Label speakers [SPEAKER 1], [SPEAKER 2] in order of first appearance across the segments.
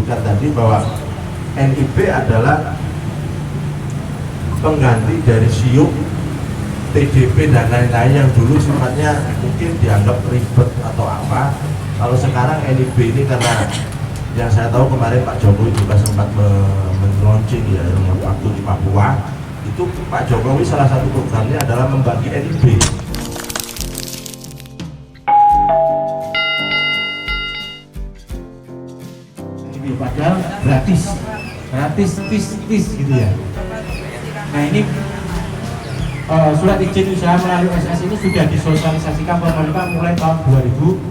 [SPEAKER 1] disebutkan tadi bahwa NIB adalah pengganti dari SIUP, TDP dan lain-lain yang dulu sifatnya mungkin dianggap ribet atau apa. Kalau sekarang NIB ini karena yang saya tahu kemarin Pak Jokowi juga sempat men-launching ya waktu di Papua, itu Pak Jokowi salah satu programnya adalah membagi NIB.
[SPEAKER 2] Padahal gratis gitu ya. Nah ini surat izin usaha melalui SS ini sudah disosialisasikan pemerintah mulai tahun 2017.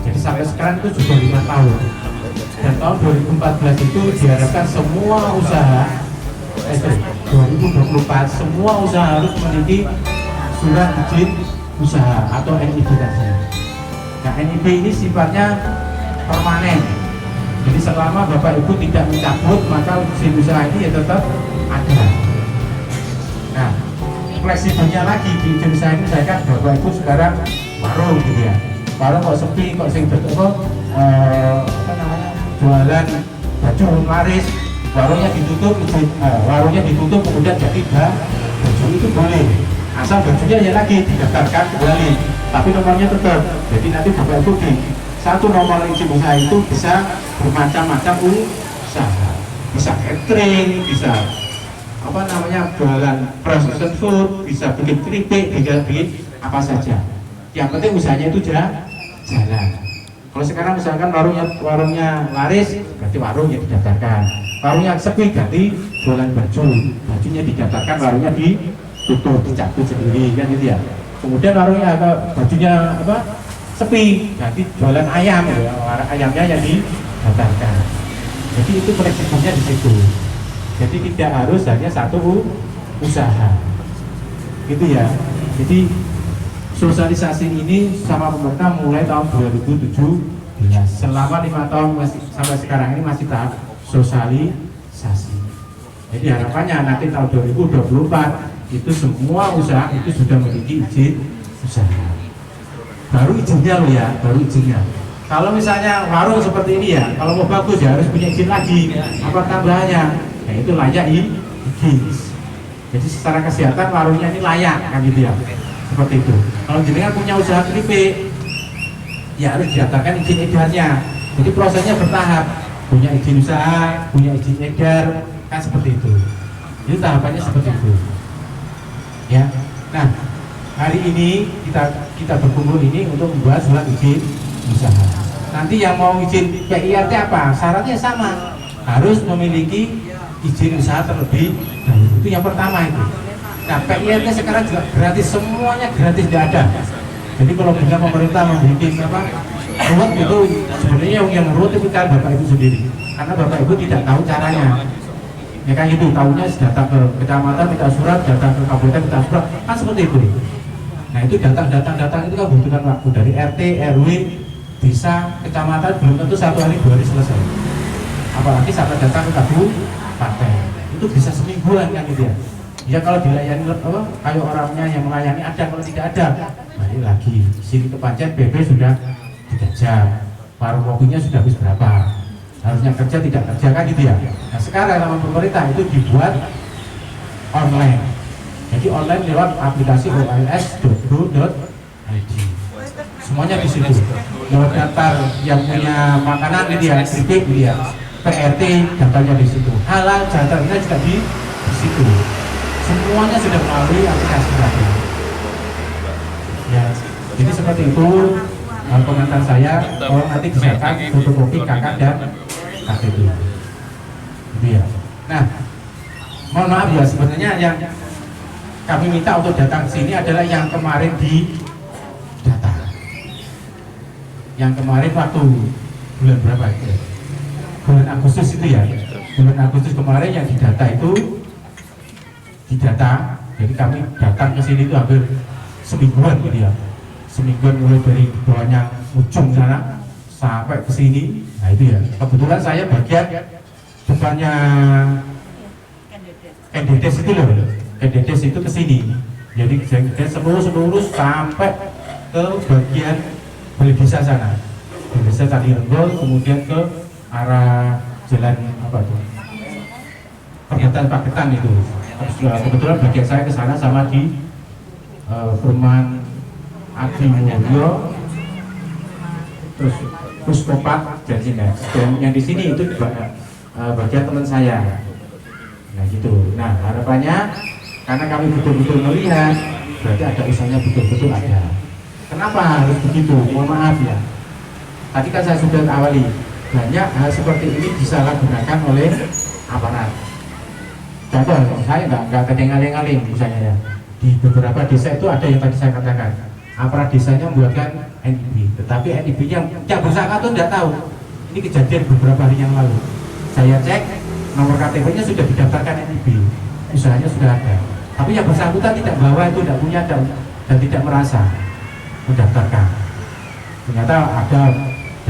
[SPEAKER 2] Jadi sampai sekarang itu sudah 5 tahun. Dan tahun 2014 itu diharapkan semua usaha 2024 semua usaha harus memiliki surat izin usaha atau NIB tadi. Nah NIB ini sifatnya permanen. Jadi selama Bapak Ibu tidak mencabut maka izin usaha ini ya tetap ada. Nah, fleksibelnya lagi di izin usaha ini saya kan Bapak Ibu sekarang warung gitu ya. Warung kok sepi, kok sing apa namanya? Jualan baju laris, warungnya ditutup kemudian jadi baju itu boleh. Asal bajunya ya lagi didaftarkan kembali. Tapi nomornya tetap. Jadi nanti Bapak Ibu di satu nomor izin usaha itu bisa bermacam-macam usaha, bisa catering, bisa apa namanya jualan processed food, bisa bikin keripik, bisa bikin apa saja. Yang penting usahanya itu jalan. Kalau sekarang misalkan warungnya laris, berarti warung yang didaftarkan. Warungnya sepi, ganti jualan baju, bajunya didaftarkan, warungnya ditutup, dicabut sendiri kan gitu ya. Kemudian warungnya bajunya apa? Sepi, ganti jualan ayam, ya, ayamnya yang didaftarkan. Jadi itu fleksibelnya di situ. Jadi tidak harus hanya satu usaha, gitu ya. Jadi sosialisasi ini sama pemerintah mulai tahun 2017. Selama 5 tahun sampai sekarang ini masih tahap sosialisasi. Jadi harapannya nanti tahun 2024 itu semua usaha itu sudah memiliki izin usaha. Baru izinnya loh ya, baru izinnya. Kalau misalnya warung seperti ini ya, kalau mau bagus ya harus punya izin lagi. Apa tambahannya? Ya itu layak higienis. Jadi secara kesehatan warungnya ini layak kan gitu ya. Seperti itu. Kalau jenengan punya usaha keripik, ya harus didaftarkan izin edarnya. Jadi prosesnya bertahap. Punya izin usaha, punya izin edar, kan seperti itu. Jadi tahapannya seperti itu. Ya. Nah, hari ini kita berkumpul ini untuk membuat surat izin usaha. Nanti yang mau izin PIRT apa? Syaratnya sama, harus memiliki izin usaha terlebih dahulu. Itu yang pertama itu. Nah PIRT sekarang juga gratis, semuanya gratis, tidak ada. Jadi kalau bila pemerintah membuat apa ruwet itu sebenarnya yang ruwet itu kan Bapak Ibu sendiri, karena Bapak Ibu tidak tahu caranya. Ya kan itu, tahunya datang ke kecamatan minta surat, datang ke kabupaten minta surat, kan seperti itu. Nah itu datang itu kan butuhkan waktu dari RT, RW, desa, kecamatan belum tentu 1 hari 2 hari selesai. Apalagi sampai datang ke kabupaten, itu bisa semingguan kan gitu ya. Ya kalau dilayani apa, kayak orangnya yang melayani ada, kalau tidak ada, balik lagi. Sini ke Pancen BP sudah 3 jam, warung kopinya sudah habis berapa, harusnya kerja tidak kerja kan gitu ya. Nah sekarang sama pemerintah itu dibuat online. Jadi online lewat aplikasi oals.go.id. Semuanya di situ. Lewat daftar yang punya makanan gitu ya, keripik gitu ya, PRT daftarnya di situ. Halal daftarnya juga di situ. Semuanya sudah melalui aplikasi tadi. Ya, jadi seperti itu komentar saya. Kalau nanti misalkan fotokopi KK dan KTP. Gitu ya. Nah, mohon maaf ya, sebenarnya yang kami minta untuk datang ke sini adalah yang kemarin di data. Yang kemarin waktu bulan berapa itu? Bulan Agustus itu ya. Bulan Agustus kemarin yang didata itu didata. Jadi kami datang ke sini itu hampir semingguan gitu ya. Semingguan mulai dari bawahnya ujung sana sampai ke sini. Nah itu ya. Kebetulan saya bagian depannya Kendedes itu loh. Kendedes itu ke sini. Jadi seluruh sampai ke bagian balai desa sana. dari desa Candilenggo kemudian ke arah jalan apa itu? Paketan itu. Terus, kebetulan bagian saya ke sana sama di perumahan Adi Mulyo, terus Puskopak dan Sinas. Dan yang di sini itu bagian teman saya. Nah gitu. Nah harapannya karena kami betul-betul melihat berarti ada usahanya betul-betul ada. Kenapa harus begitu? Mohon maaf ya. Tadi kan saya sudah awali banyak hal seperti ini disalahgunakan oleh aparat. Contoh, saya nggak kedengaling-aling misalnya ya. Di beberapa desa itu ada yang tadi saya katakan, aparat desanya membuatkan NIB, tetapi NIB yang bersangkutan itu tidak tahu. Ini kejadian beberapa hari yang lalu. Saya cek nomor KTP-nya sudah didaftarkan NIB, usahanya sudah ada. Tapi yang bersangkutan tidak bawa itu, tidak punya dan tidak merasa mendaftarkan. Ternyata ada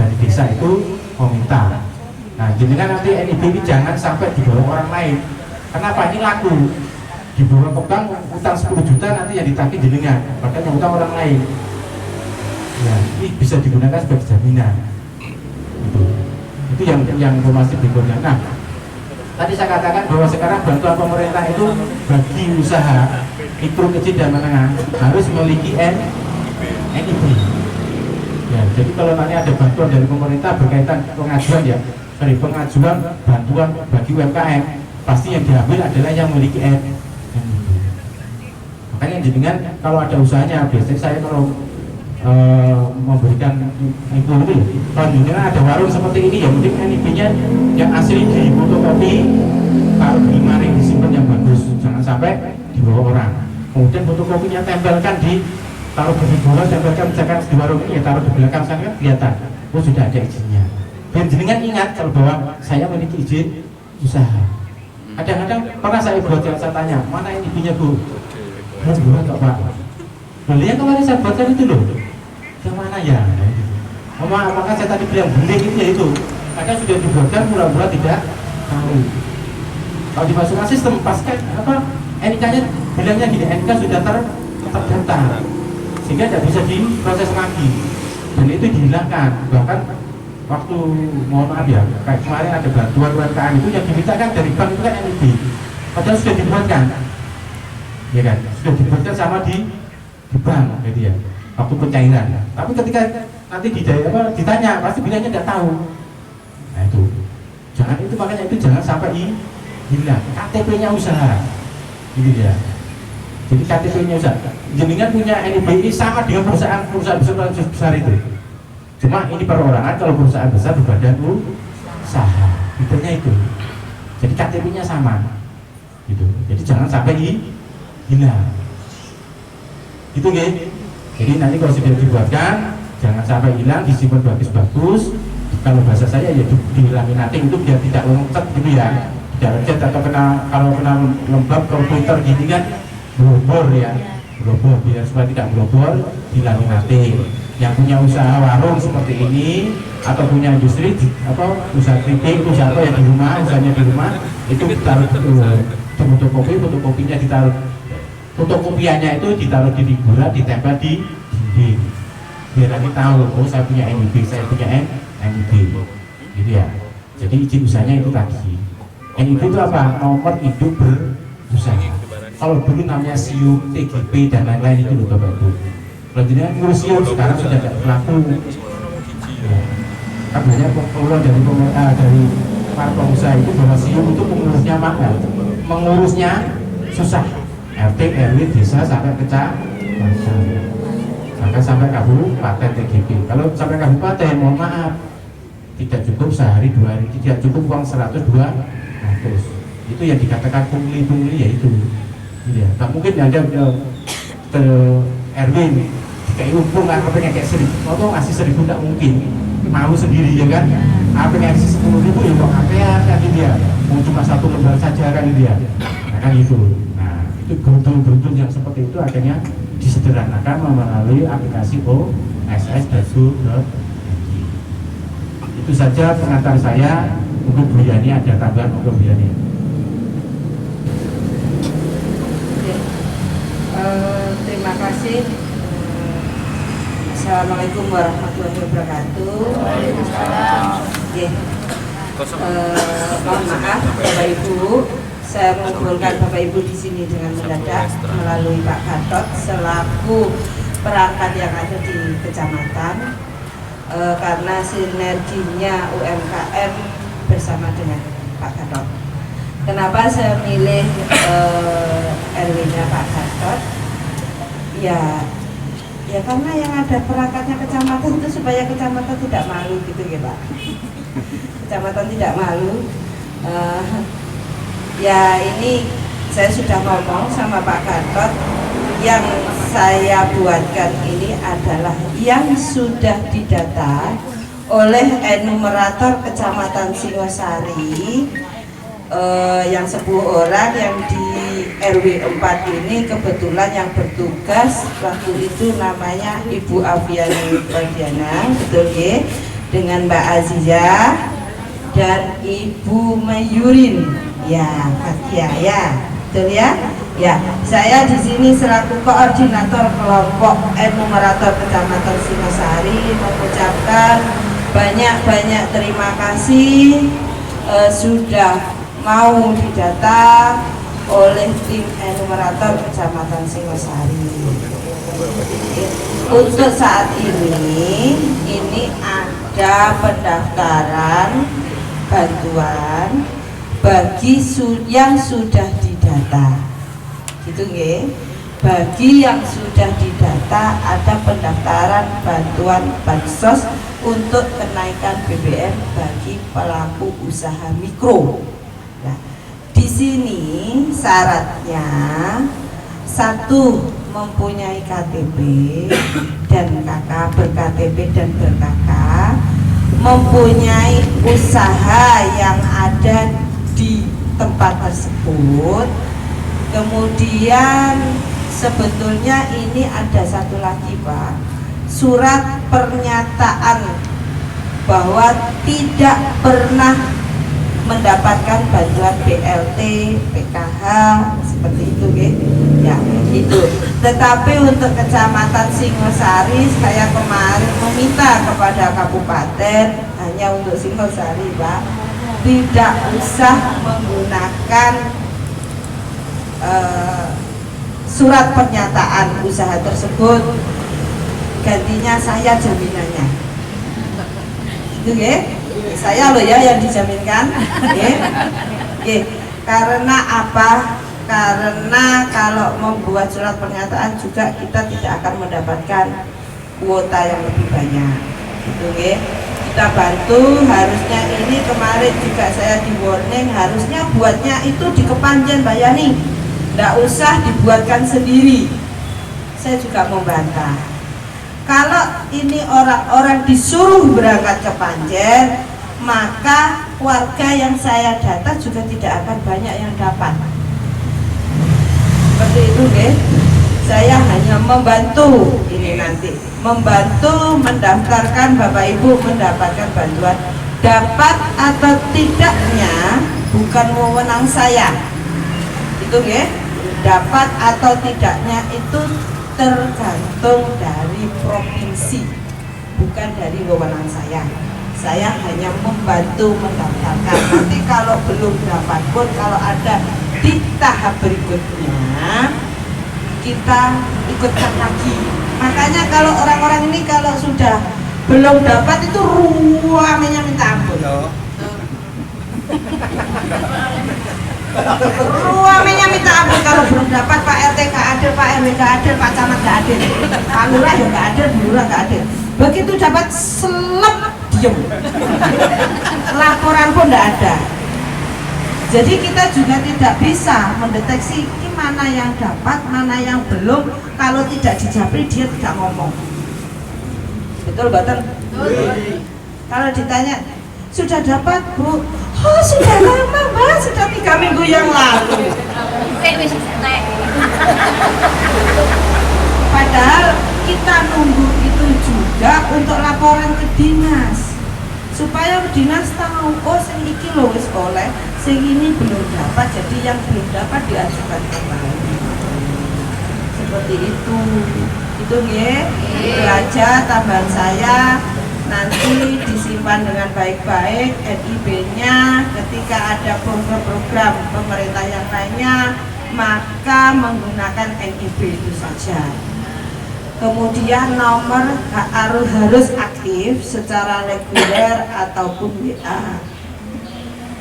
[SPEAKER 2] dari desa itu meminta. Nah, jadi nanti NIB ini jangan sampai dibawa orang lain. Kenapa? Ini laku dibawa ke bank, utang 10 juta nanti yang ditagih jenengan, bahkan yang utang orang lain. Ya, ini bisa digunakan sebagai jaminan. Itu yang informasi berikutnya. Nah, tadi saya katakan bahwa sekarang bantuan pemerintah itu bagi usaha mikro, kecil dan menengah harus memiliki NIB. Ya, jadi kalau nanti ada bantuan dari pemerintah berkaitan pengajuan pengajuan bantuan bagi UMKM, pasti yang diambil adalah yang memiliki NIB. Makanya jenengan kalau ada usahanya, biasanya saya kalau memberikan info itu, kalau jenengan ada warung seperti ini ya mending NIB-nya yang asli di fotokopi, taruh di lemari, disimpan yang bagus, jangan sampai dibawa orang. Kemudian fotokopinya tempelkan taruh di bola, tempelkan misalkan di warung ini ya taruh di belakang sana kan kelihatan, oh sudah ada izinnya. Dan jenengan ingat kalau bahwa saya memiliki izin usaha. Kadang-kadang pernah saya buat yang saya tanya, mana NIB-nya Bu? Harus buat kok Pak. Beli yang kemarin saya buatkan itu loh. Yang mana ya? Maka saya tadi bilang beli itu ya itu. Kadang sudah dibuatkan murah-murah tidak tahu. Kalau dimasukkan sistem pasca NIK-nya bilangnya gini, NIK sudah terdaftar sehingga tidak bisa diproses lagi dan itu dihilangkan. Bahkan waktu mohon maaf ya, kayak kemarin ada bantuan UMKM itu yang dimintakan dari bank itu kan NIB, padahal sudah dibuatkan, ya kan, sudah dibuatkan sama di bank, gitu ya, waktu pencairan. Tapi ketika nanti ditanya, pasti bilangnya tidak tahu. Nah itu, makanya itu jangan sampai hilang. KTP-nya usaha, gitu ya. Jadi KTP-nya usaha. Jenengan punya NIB ini sama dengan perusahaan besar itu. Cuma ini perorangan, kalau perusahaan besar berbadan usaha, bedanya itu. Jadi KTP-nya sama, gitu. Jadi jangan sampai hilang. Itu gitu. Jadi nanti kalau sudah dibuatkan, jangan sampai hilang, disimpan bagus-bagus. Kalau bahasa saya ya dilaminating itu biar tidak lengket gitu ya. Tidak lecet atau kalau kena lembab komputer gini kan blobor ya. Blobor, biar supaya tidak blobor, dilaminating. Yang punya usaha warung seperti ini atau punya industri usaha kritik, usaha apa yang di rumah, usahanya di rumah itu ditaruh fotokopinya ditaruh, fotokopiannya itu ditaruh di figura, ditempel di dinding biar nanti tahu, oh saya punya NIB, saya punya NIB gitu ya. Jadi izin usahanya itu tadi. NIB itu apa? Nomor induk berusaha. Kalau dulu namanya SIUP, TGP dan lain-lain itu loh Bapak Ibu. Kalau jenengan ngurus SIUP sekarang sudah tidak berlaku. Ya. Kan banyak keluar dari para pengusaha itu bahwa SIUP itu mengurusnya mahal, mengurusnya susah. RT, RW, desa sampai kecamatan, bahkan sampai kabupaten TGP. Kalau sampai kabupaten, mohon maaf, tidak cukup sehari 2 hari, tidak cukup uang 100 200. Itu yang dikatakan pungli ya itu. Ya, tak mungkin ada RW kayak umpung apa pengen kayak 1000, atau ngasih 1000 tak mungkin, mau sendiri ya kan. Apa yang ngasih 10.000 ya kok APR kan dia, mau cuma 1 lembar saja kan dia. Nah kan itu. Nah itu beruntung yang seperti itu akhirnya disederhanakan melalui aplikasi OSS dan Su.id. Itu saja pengantar saya. Untuk Bu Yani ada tambahan untuk Bu Yani.
[SPEAKER 3] Terima kasih Assalamualaikum warahmatullahi wabarakatuh. Oke. Mohon maaf Bapak Ibu, saya mengumpulkan Bapak Ibu di sini dengan mendadak melalui Pak Gatot selaku perangkat yang ada di kecamatan, karena sinerginya UMKM bersama dengan Pak Gatot. Kenapa saya milih RW-nya Pak Gatot? Ya karena yang ada perangkatnya kecamatan itu supaya kecamatan tidak malu gitu ya Pak. Kecamatan tidak malu. Ya ini saya sudah ngomong sama Pak Gatot, yang saya buatkan ini adalah yang sudah didata oleh enumerator Kecamatan Singosari, yang 10 orang yang di RW 4 ini kebetulan yang bertugas waktu itu namanya Ibu Aviani Padiana, betul ya, dengan Mbak Azizah dan Ibu Mayurin, ya Fatia ya, betul ya. Ya, saya di sini selaku koordinator kelompok enumerator Kecamatan Singosari mengucapkan banyak-banyak terima kasih sudah mau didata oleh tim enumerator Kecamatan Singosari. Untuk saat ini ada pendaftaran bantuan bagi yang sudah didata, gitu nggih. Bagi yang sudah didata ada pendaftaran bantuan bansos untuk kenaikan BBM bagi pelaku usaha mikro. Nah, di sini syaratnya 1 mempunyai KTP dan KK, ber-KTP dan ber-KK, mempunyai usaha yang ada di tempat tersebut. Kemudian sebetulnya ini ada satu lagi Pak, surat pernyataan bahwa tidak pernah mendapatkan bantuan BLT, PKH, seperti itu ya, itu. Tetapi untuk Kecamatan Singosari saya kemarin meminta kepada kabupaten, hanya untuk Singosari Pak, tidak usah menggunakan surat pernyataan usaha tersebut, gantinya saya jaminannya, itu ya. Saya loh ya yang dijaminkan, karena apa? Karena kalau membuat surat pernyataan juga kita tidak akan mendapatkan kuota yang lebih banyak, gitu ya. Kita bantu, harusnya ini kemarin juga saya di warning, harusnya buatnya itu di Kepanjen Mbak Yani, tidak usah dibuatkan sendiri. Saya juga membantah. Kalau ini orang-orang disuruh berangkat ke Panjen, maka warga yang saya data juga tidak akan banyak yang dapat. Seperti itu, deh. Saya hanya membantu ini nanti, membantu mendaftarkan Bapak Ibu mendapatkan bantuan. Dapat atau tidaknya bukan wewenang saya. Itu, deh. Dapat atau tidaknya itu tergantung dari provinsi, bukan dari wewenang saya. Saya hanya membantu mendaftarkan. Nanti kalau belum dapat pun, kalau ada di tahap berikutnya kita ikutkan lagi. Makanya kalau orang-orang ini kalau sudah belum dapat itu ruamenya minta ampun. Ruamenya minta ampun kalau belum dapat. Pak RT gak ada, Pak RW gak ada, Pak Camat gak ada, Pak Lurah ya gak ada, Bu Lurah gak ada. Begitu dapat selep diem, laporan pun gak ada. Jadi kita juga tidak bisa mendeteksi ini mana yang dapat, mana yang belum. Kalau tidak dijapri dia tidak ngomong. Betul betul. Kalau ditanya sudah dapat Bu, oh sudah lama Mbak, sudah 3 minggu yang lalu. Padahal kita nunggu itu juga untuk laporan ke dinas, supaya dinas tahu, oh sing iki lho wis oleh, sing ini belum dapat, jadi yang belum dapat diajukan kembali. Seperti itu Itu ya, itu aja tambahan saya. Nanti disimpan dengan baik-baik NIB-nya. Ketika ada program-program pemerintah yang lainnya, maka menggunakan NIB itu saja. Kemudian nomor harus aktif secara reguler ataupun WA.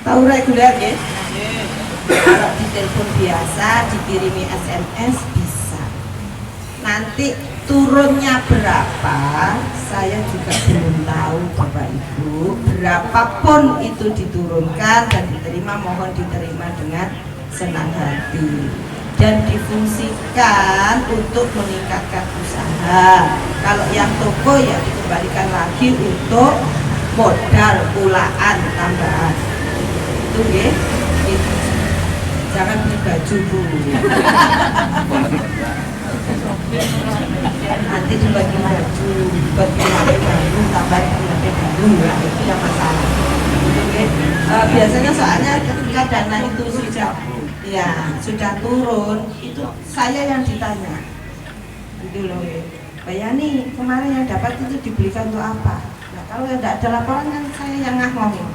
[SPEAKER 3] Tahu reguler ya? Kalau di telepon biasa dikirimi SMS bisa. Nanti turunnya berapa saya juga belum tahu Bapak Ibu. Berapapun itu diturunkan dan diterima, mohon diterima dengan senang hati dan difungsikan untuk meningkatkan usaha. Kalau yang toko ya dikembalikan lagi untuk modal ulaan tambahan. Itu ya, gitu. Jangan beli baju Bu. Nanti dibagi baju, bagi HP baru, tambah HP baru, ya, itu yang masalah. Oke. Biasanya soalnya ketika dana itu sudah turun, itu saya yang ditanya. Gitu loh. Pak Yani kemarin yang dapat itu dibelikan untuk apa? Nah, kalau yang tidak ada laporan kan saya yang ngomongin.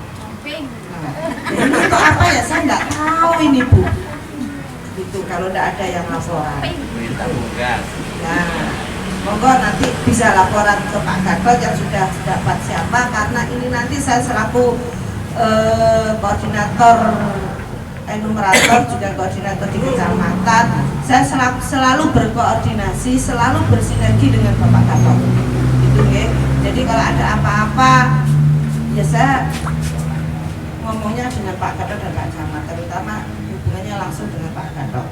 [SPEAKER 3] Jadi untuk apa ya saya nggak tahu ini Bu. Gitu kalau tidak ada yang laporan. Nah, monggo nanti bisa laporan ke Pak Gatot yang sudah dapat siapa, karena ini nanti saya selaku koordinator enumerator juga koordinator di kecamatan, saya selalu berkoordinasi, selalu bersinergi dengan Bapak Gatot. Gitu ya. Jadi kalau ada apa-apa ya saya ngomongnya dengan Pak Gatot dan Pak Camat, terutama hubungannya langsung dengan Pak Gatot.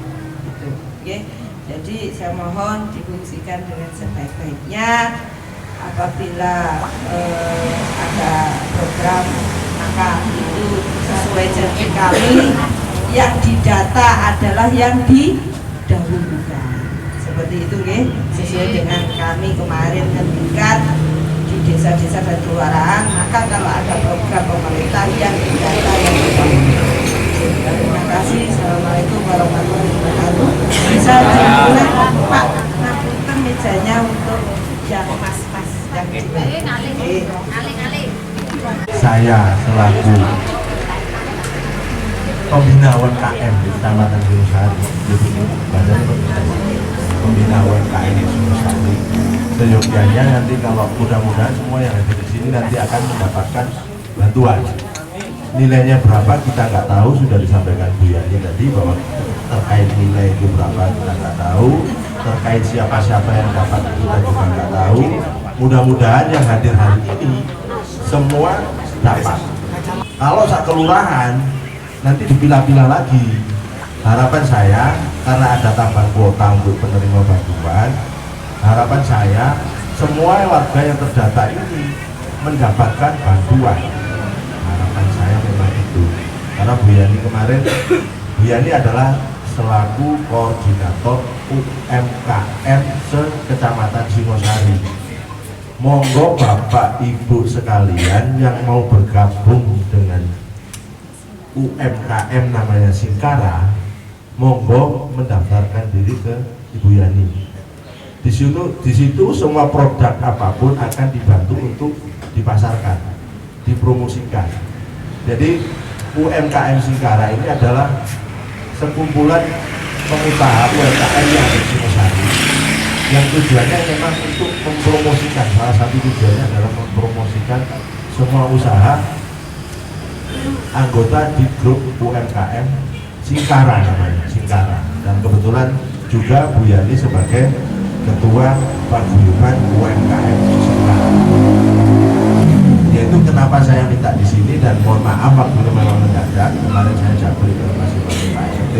[SPEAKER 3] Gitu. Ya. Jadi saya mohon difungsikan dengan sebaik-baiknya. Apabila ada program maka itu sesuai janji kami, yang didata adalah yang didahulukan. Seperti itu ya, sesuai dengan kami kemarin ngendikan di desa-desa dan kelurahan, maka kalau ada program pemerintah yang didata yang didahulukan. Terima kasih. Assalamualaikum warahmatullahi wabarakatuh. Bisa dimulai Pak, nampilkan mejanya untuk yang mas-mas yang
[SPEAKER 1] Saya selaku pembina UMKM di Kecamatan Gunungsari, Badan Pembina UMKM di Gunungsari. Seyogyanya nanti kalau mudah-mudahan semua yang ada di sini nanti akan mendapatkan bantuan. Nilainya berapa kita nggak tahu, sudah disampaikan Bu Yani tadi bahwa terkait nilai itu berapa kita nggak tahu, terkait siapa-siapa yang dapat kita juga nggak tahu. Mudah-mudahan yang hadir hari ini semua dapat. Kalau sak kelurahan nanti dipilah-pilah lagi. Harapan saya karena ada tambahan kuota untuk penerima bantuan, harapan saya semua warga yang terdata ini mendapatkan bantuan. Harapan saya memang itu, karena Bu Yani kemarin, Bu Yani adalah selaku koordinator UMKM se-Kecamatan Singosari. Monggo Bapak Ibu sekalian yang mau bergabung dengan UMKM namanya Singkara, monggo mendaftarkan diri ke Ibu Yani. Di situ semua produk apapun akan dibantu untuk dipasarkan, dipromosikan. Jadi UMKM Singkara ini adalah sekumpulan pengusaha UMKM yang ada di Singosari, yang tujuannya memang untuk mempromosikan, salah satu tujuannya adalah mempromosikan semua usaha anggota di grup UMKM Singkara namanya, Singkara. Dan kebetulan juga Bu Yani sebagai Ketua Paguyuban UMKM Singkara. Yaitu kenapa saya minta di sini, dan mohon maaf waktu memang mendadak. Kemarin saya jabri informasi Pak RT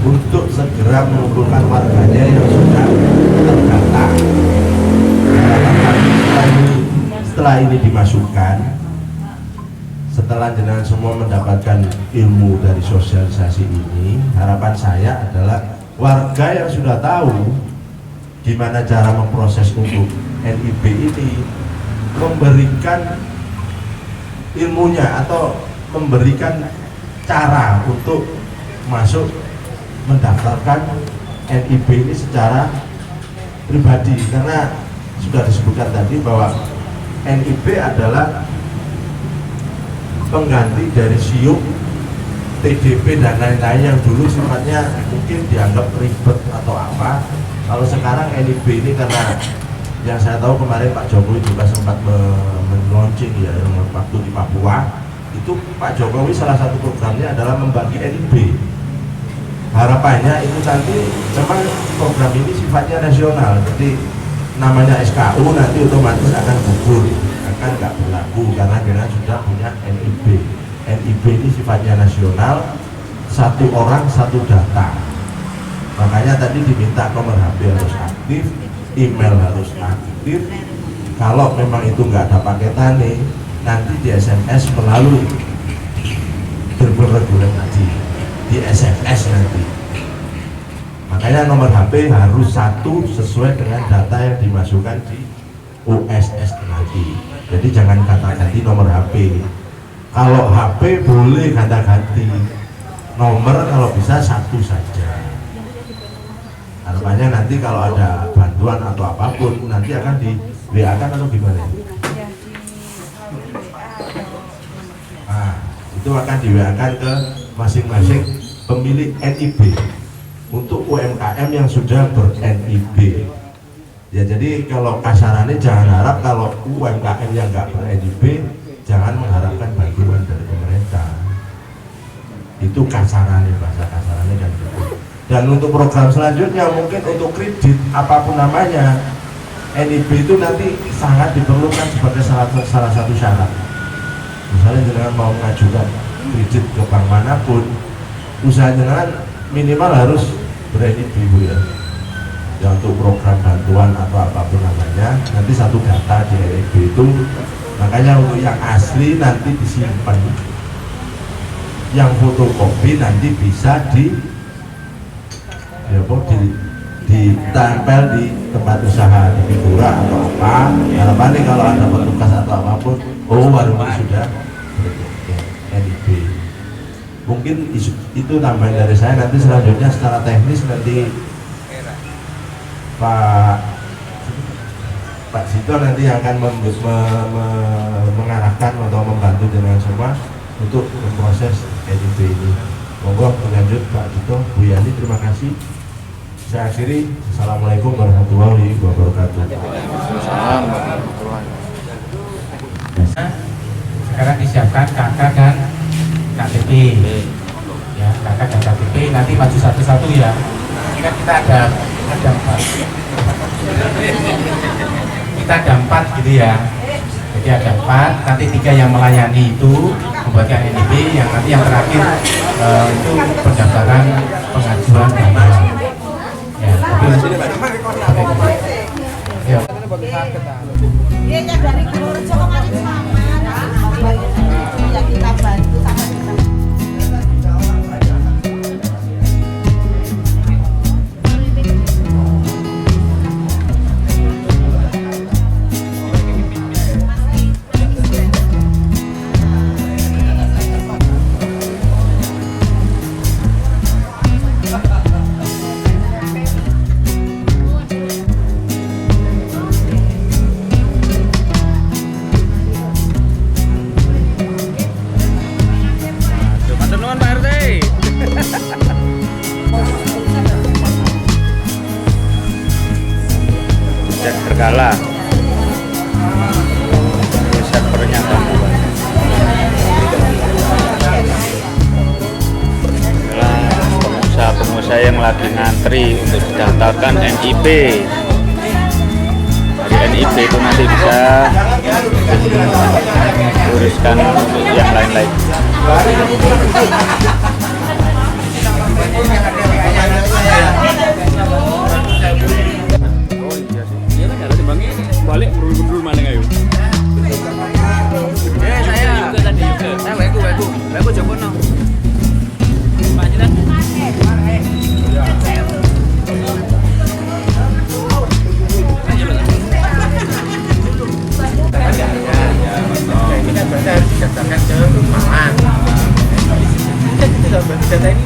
[SPEAKER 1] untuk segera mengumpulkan warganya yang sudah terdata. Setelah ini dimasukkan, setelah jenengan semua mendapatkan ilmu dari sosialisasi ini, harapan saya adalah warga yang sudah tahu gimana cara memproses untuk NIB ini, memberikan ilmunya atau memberikan cara untuk masuk mendaftarkan NIB ini secara pribadi, karena sudah disebutkan tadi bahwa NIB adalah pengganti dari SIUP, TDP dan lain-lain yang dulu sifatnya mungkin dianggap ribet atau apa. Kalau sekarang NIB ini, karena yang saya tahu kemarin Pak Jokowi juga sempat men-launching ya waktu di Papua, itu Pak Jokowi salah satu programnya adalah membagi NIB. Harapannya itu nanti memang program ini sifatnya nasional, jadi namanya SKU nanti otomatis akan gugur, akan nggak berlaku karena kita sudah punya NIB. NIB ini sifatnya nasional, satu orang satu data. Makanya tadi diminta nomor HP harus aktif, email harus aktif. Kalau memang itu nggak ada paketannya, nanti di SMS melalui telepon reguler tadi, di SMS nanti. Makanya nomor HP harus satu sesuai dengan data yang dimasukkan di USS nanti. Jadi jangan kata-ganti nomor HP. Kalau HP boleh kata-ganti, nomor kalau bisa satu saja. Harapannya nanti kalau ada bantuan atau apapun nanti akan di WA-kan atau gimana? Nah, itu akan di WA-kan ke masing-masing pemilik NIB untuk UMKM yang sudah ber-NIB. Ya, jadi kalau kasarannya jangan harap kalau UMKM yang nggak ber-NIB jangan mengharapkan bantuan dari pemerintah. Itu kasarannya, bahasa kasarannya kan gitu. Dan untuk program selanjutnya mungkin untuk kredit apapun namanya, NIB itu nanti sangat diperlukan sebagai salah satu syarat. Misalnya jangan mau mengajukan kredit ke bank manapun, usaha jangan minimal harus ber-NIB ya. Ya untuk program bantuan atau apapun namanya, nanti satu data di NIB itu. Makanya untuk yang asli nanti disimpan, yang fotokopi nanti bisa ditempel di tempat usaha di Figura atau apa. Harapannya kalau ada petugas atau apapun, oh warung ini sudah NIB. Mungkin itu tambahan dari saya. Nanti selanjutnya secara teknis nanti Pak Sito nanti akan mengarahkan atau membantu dengan semua untuk memproses NIB ini. Monggo berlanjut Pak Sito. Bu Yani, terima kasih. Saya akhiri. Assalamualaikum warahmatullahi wabarakatuh.
[SPEAKER 2] Sekarang disiapkan KK dan KTP. Ya, KK dan KTP nanti maju satu-satu ya. Ini kan kita ada 4. Kita ada 4 gitu ya. Jadi ada 4, nanti 3 yang melayani itu membuatkan NIB, yang nanti yang terakhir itu pendaftaran pengajuan bantuan. Ya, tapi ya.
[SPEAKER 4] Dia yang dari Purworejo kemarin sama ya kita bantu sama kita.
[SPEAKER 5] Dan berkala riset pernyataan pengusaha-pengusaha yang lagi ngantri untuk didaftarkan NIB. Dari NIB itu nanti bisa uruskan untuk yang lain-lain.
[SPEAKER 6] Balik berdua mana ngayu? Saya Wegu Jokono. Panjilan. Ini kan berarti harus didaftarkan ke Malang. Kita sudah bantu data ini